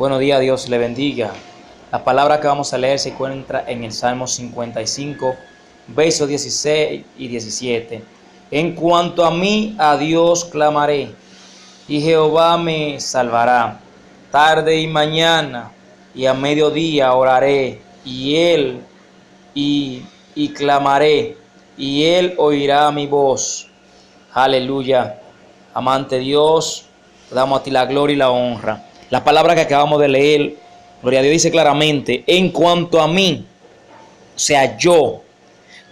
Buenos días, Dios le bendiga. La palabra que vamos a leer se encuentra en el Salmo 55, versos 16 y 17. En cuanto a mí, a Dios clamaré, y Jehová me salvará. Tarde y mañana, y a mediodía oraré, y clamaré, y él oirá mi voz. Aleluya. Amante Dios, te damos a ti la gloria y la honra. La palabra que acabamos de leer, gloria a Dios, dice claramente: en cuanto a mí, o sea, yo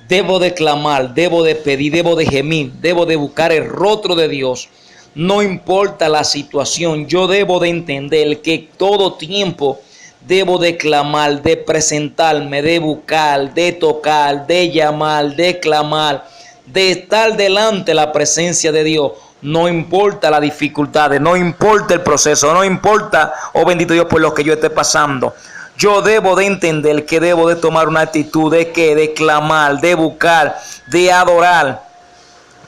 debo de clamar, debo de pedir, debo de gemir, debo de buscar el rostro de Dios. No importa la situación, yo debo de entender que todo tiempo debo de clamar, de presentarme, de buscar, de tocar, de llamar, de clamar, de estar delante de la presencia de Dios. No importa las dificultades, no importa el proceso, no importa, oh bendito Dios, por lo que yo esté pasando. Yo debo de entender que debo de tomar una actitud de clamar, de buscar, de adorar,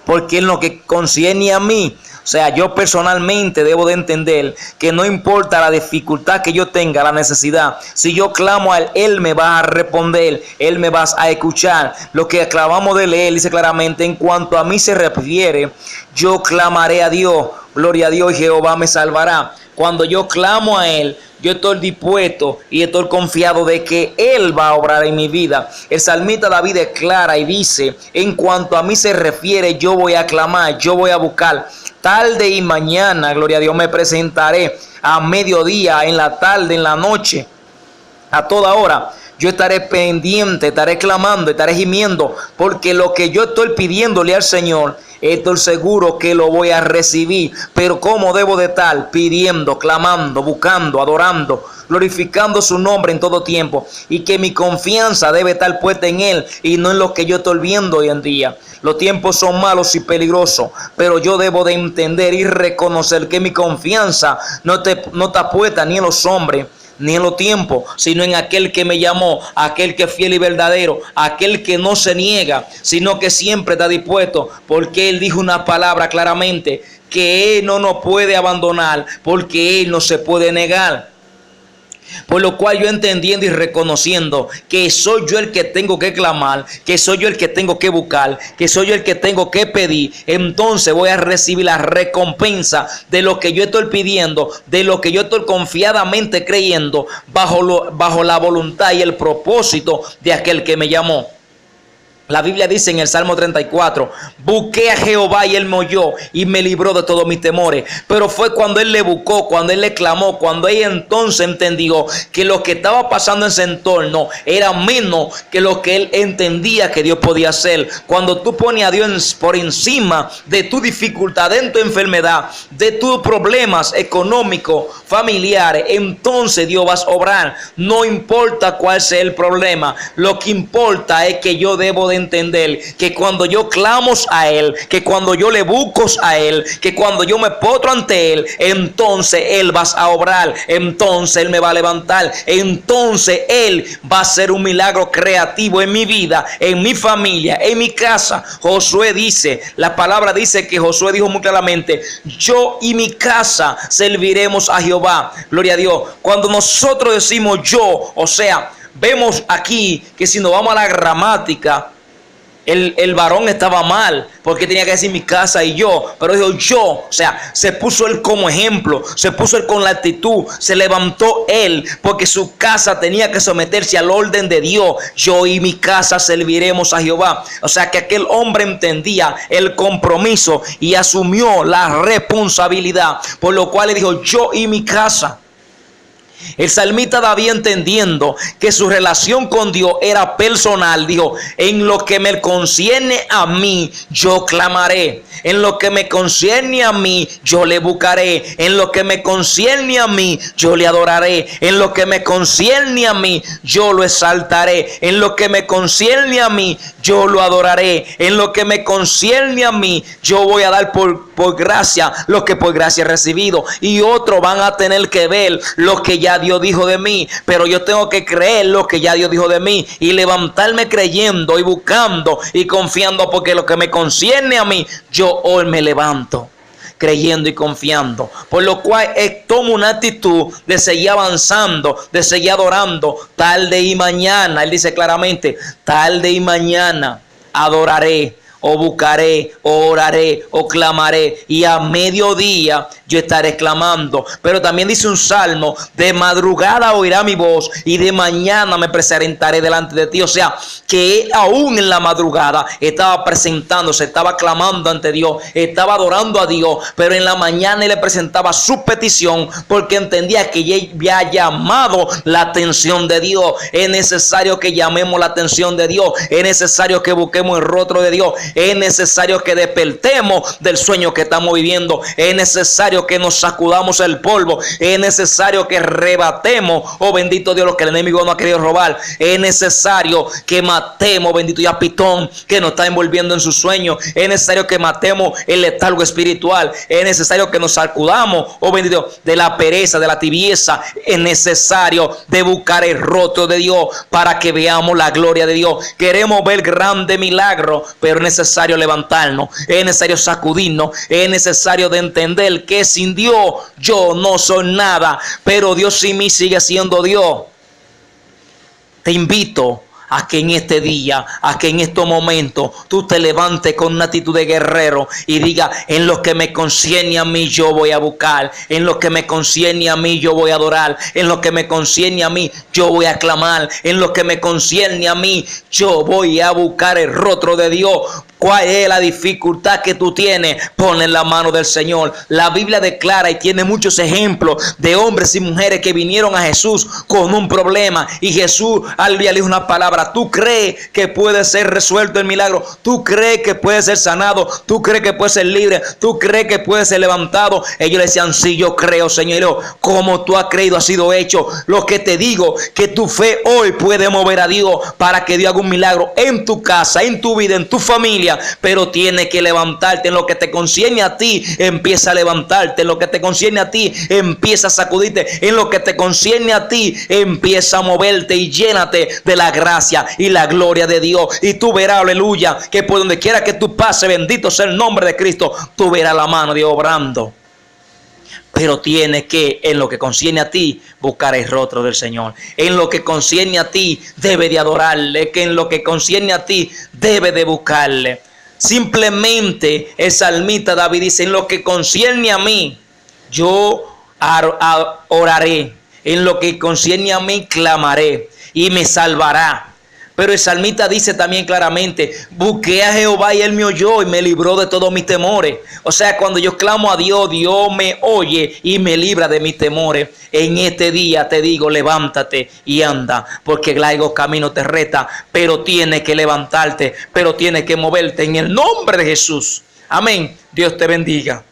porque en lo que concierne a mí, o sea, yo personalmente debo de entender que no importa la dificultad que yo tenga, la necesidad, si yo clamo a Él, Él me va a responder, Él me va a escuchar. Lo que acabamos de leer dice claramente: en cuanto a mí se refiere, yo clamaré a Dios, gloria a Dios, y Jehová me salvará. Cuando yo clamo a Él, yo estoy dispuesto y estoy confiado de que Él va a obrar en mi vida. El salmista David declara y dice: en cuanto a mí se refiere, yo voy a clamar, yo voy a buscar. Tarde y mañana, gloria a Dios, me presentaré. A mediodía, en la tarde, en la noche, a toda hora. Yo estaré pendiente, estaré clamando, estaré gimiendo, porque lo que yo estoy pidiéndole al Señor, estoy seguro que lo voy a recibir. Pero ¿cómo debo de estar? Pidiendo, clamando, buscando, adorando, glorificando su nombre en todo tiempo. Y que mi confianza debe estar puesta en Él y no en lo que yo estoy viendo hoy en día. Los tiempos son malos y peligrosos, pero yo debo de entender y reconocer que mi confianza no está puesta ni en los hombres, ni en los tiempos, sino en aquel que me llamó, aquel que es fiel y verdadero, aquel que no se niega, sino que siempre está dispuesto, porque Él dijo una palabra claramente, que Él no nos puede abandonar, porque Él no se puede negar. Por lo cual yo entendiendo y reconociendo que soy yo el que tengo que clamar, que soy yo el que tengo que buscar, que soy yo el que tengo que pedir, entonces voy a recibir la recompensa de lo que yo estoy pidiendo, de lo que yo estoy confiadamente creyendo, bajo la voluntad y el propósito de aquel que me llamó. La Biblia dice en el Salmo 34, busqué a Jehová y Él me oyó y me libró de todos mis temores. Pero fue cuando Él le buscó, cuando Él le clamó, cuando Él entonces entendió que lo que estaba pasando en ese entorno era menos que lo que Él entendía que Dios podía hacer. Cuando tú pones a Dios por encima de tu dificultad, de tu enfermedad, de tus problemas económicos, familiares, entonces Dios va a obrar. No importa cuál sea el problema, lo que importa es que yo debo de entender que cuando yo clamo a Él, que cuando yo le busco a Él, que cuando yo me postro ante Él, entonces Él va a obrar, entonces Él me va a levantar, entonces Él va a hacer un milagro creativo en mi vida, en mi familia, en mi casa. Josué dice, la palabra dice que Josué dijo muy claramente: yo y mi casa serviremos a Jehová. Gloria a Dios. Cuando nosotros decimos yo, o sea, vemos aquí que si nos vamos a la gramática, el varón estaba mal, porque tenía que decir mi casa y yo, pero dijo yo, o sea, se puso él como ejemplo, se puso él con la actitud, se levantó él, porque su casa tenía que someterse al orden de Dios. Yo y mi casa serviremos a Jehová. O sea que aquel hombre entendía el compromiso y asumió la responsabilidad, por lo cual le dijo yo y mi casa. El salmista David, entendiendo que su relación con Dios era personal, dijo: en lo que me concierne a mí, yo clamaré. En lo que me concierne a mí, yo le buscaré. En lo que me concierne a mí, yo le adoraré. En lo que me concierne a mí, yo lo exaltaré. En lo que me concierne a mí, yo lo adoraré. En lo que me concierne a mí, yo voy a dar por gracia lo que por gracia he recibido. Y otros van a tener que ver lo que ya Dios dijo de mí, pero yo tengo que creer lo que ya Dios dijo de mí y levantarme creyendo y buscando y confiando, porque lo que me concierne a mí, yo hoy me levanto. creyendo y confiando. Por lo cual tomo una actitud de seguir avanzando, de seguir adorando, tarde y mañana. Él dice claramente, tarde y mañana adoraré, o buscaré, o oraré, o clamaré, y a mediodía yo estaré clamando. Pero también dice un salmo, de madrugada oirá mi voz, y de mañana me presentaré delante de ti. O sea, que él aún en la madrugada estaba presentándose, estaba clamando ante Dios, estaba adorando a Dios, pero en la mañana él le presentaba su petición, porque entendía que él había llamado la atención de Dios. Es necesario que llamemos la atención de Dios, es necesario que busquemos el rostro de Dios, es necesario que despertemos del sueño que estamos viviendo, es necesario que nos sacudamos el polvo, es necesario que rebatemos, oh bendito Dios, lo que el enemigo no ha querido robar, es necesario que matemos, bendito ya Pitón, que nos está envolviendo en su sueño, es necesario que matemos el letargo espiritual, es necesario que nos sacudamos, oh bendito Dios, de la pereza, de la tibieza, es necesario de buscar el rostro de Dios para que veamos la gloria de Dios. Queremos ver grandes milagros, pero es necesario levantarnos, es necesario sacudirnos, es necesario de entender que sin Dios yo no soy nada, pero Dios sin mí sigue siendo Dios. Te invito a que en este día, a que en estos momentos tú te levantes con una actitud de guerrero y diga, en lo que me concierne a mí yo voy a buscar, en lo que me concierne a mí yo voy a adorar, en lo que me concierne a mí yo voy a clamar, en lo que me concierne a mí yo voy a buscar el rostro de Dios. ¿Cuál es la dificultad que tú tienes? Pon en la mano del Señor. La Biblia declara y tiene muchos ejemplos de hombres y mujeres que vinieron a Jesús con un problema y Jesús al día le dijo una palabra. ¿Tú crees que puede ser resuelto el milagro? ¿Tú crees que puede ser sanado? ¿Tú crees que puede ser libre? ¿Tú crees que puede ser levantado? Ellos le decían, sí, yo creo, Señor. Como tú has creído ha sido hecho. Lo que te digo, que tu fe hoy puede mover a Dios para que Dios haga un milagro en tu casa, en tu vida, en tu familia. Pero tienes que levantarte. En lo que te concierne a ti, empieza a levantarte. En lo que te concierne a ti, empieza a sacudirte. En lo que te concierne a ti, empieza a moverte y llénate de la gracia y la gloria de Dios. Y tú verás, aleluya, que por donde quiera que tú pases, bendito sea el nombre de Cristo, tú verás la mano de Dios obrando. Pero tienes que, en lo que concierne a ti, buscar el rostro del Señor. En lo que concierne a ti, debe de adorarle. Que en lo que concierne a ti, debe de buscarle. Simplemente el salmista David dice, en lo que concierne a mí, yo oraré. En lo que concierne a mí, clamaré y me salvará. Pero el salmista dice también claramente, busqué a Jehová y él me oyó y me libró de todos mis temores. O sea, cuando yo clamo a Dios, Dios me oye y me libra de mis temores. En este día te digo, levántate y anda, porque el largo camino te reta, pero tienes que levantarte, pero tienes que moverte en el nombre de Jesús. Amén. Dios te bendiga.